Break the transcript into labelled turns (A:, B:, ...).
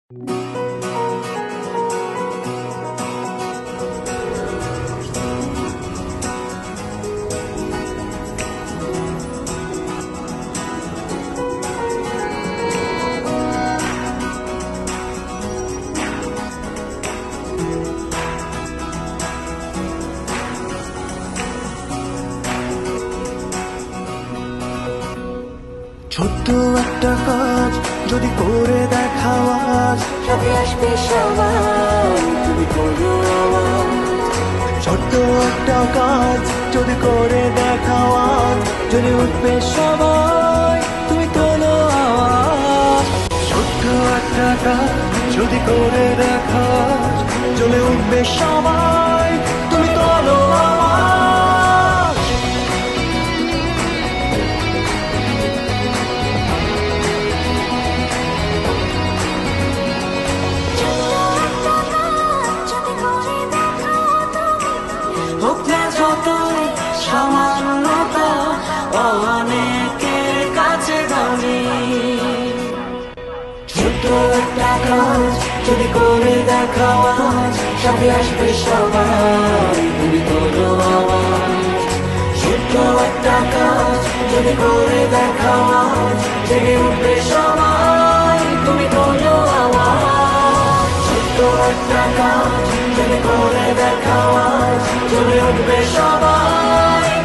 A: ছোট্ট একটা কাজ যদি করে দেখাও আজ,
B: সাথে আসবে সবাই, তুমি করো আওয়াজ।
A: ছোট্ট একটা কাজ যদি করে দেখাও আজ, যদি উঠবে সবাই তুমি তোলো আওয়াজ। ছোট্ট একটা কাজ যদি করে দেখাও আজ, জ্বলে উঠবে সবাই তুমি তোলো আওয়াজ।
B: হোক না যতই সামান্যতা, অনেকের কাছে দামি। ছোট্ট একটা কাজ যদি করে দেখাও আজ, সাথে আসবে সবাই, তুমি করো আওয়াজ। ছোট্ট একটা কাজ যদি করে দেখাও আজ, জেগে উঠবে সবাই, তুমি করো আওয়াজ। ছোট্ট একটা কাজ যদি করে দেখাও আজ, জেগে উঠবে সবাই।